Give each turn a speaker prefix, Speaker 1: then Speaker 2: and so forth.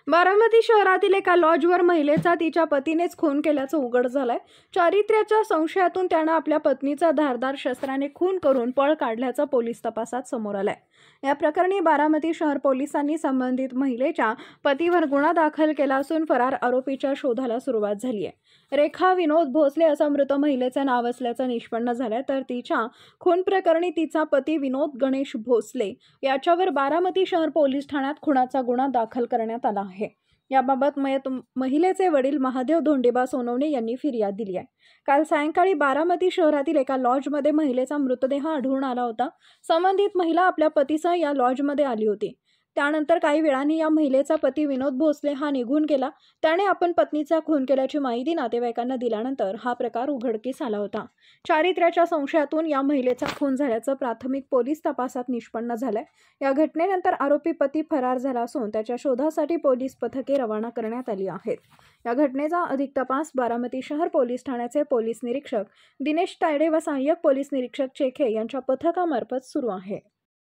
Speaker 1: बारामती शहरातील एका लॉजवर महिलेचा तिच्या पतीनेच खून केल्याचं उघड झालंय। चारित्र्याच्या संशयातून त्यानं आपल्या पत्नीचा धारदार शस्त्राने खून करून पळ काढल्याचं पोलीस तपासात समोर आलंय। या प्रकरणी बारामती शहर पोलिसांनी संबंधित महिलेच्या पतीवर गुन्हा दाखल केला असून फरार आरोपीच्या शोधाला सुरुवात झाली आहे। रेखा विनोद भोसले असं मृत महिलेचं नाव असल्याचं निष्पन्न झालंय, तर तिच्या खून प्रकरणी तिचा पती विनोद गणेश भोसले याच्यावर बारामती शहर पोलीस ठाण्यात खुनाचा गुन्हा दाखल करण्यात आला आहे। याबाबत महिलेचे वडील महादेव धोंडेबा सोनवणे यांनी फिर्याद दिली आहे। काल सायंकाळी बारामती शहरातील एका लॉजमध्ये महिलेचा मृतदेह आढळून आला होता। संबंधित महिला आपल्या पतीसह या लॉजमध्ये आली होती। त्यानंतर काही वेळाने या महिलेचा पती विनोद भोसले हा निघून गेला। त्याने आपण पत्नीचा खून केल्याची माहिती नातेवाईकांना दिल्यानंतर हा प्रकार उघडकीस आला होता। चारित्र्याच्या संशयातून या महिलेचा खून झाल्याचं प्राथमिक पोलीस तपासात निष्पन्न झालंय। या घटनेनंतर आरोपी पती फरार झाला असून त्याच्या शोधासाठी पोलीस पथके रवाना करण्यात आली आहेत। या घटनेचा अधिक तपास बारामती शहर पोलीस ठाण्याचे पोलीस निरीक्षक दिनेश तायडे व सहाय्यक पोलीस निरीक्षक चेखे यांच्या पथकामार्फत सुरू आहे।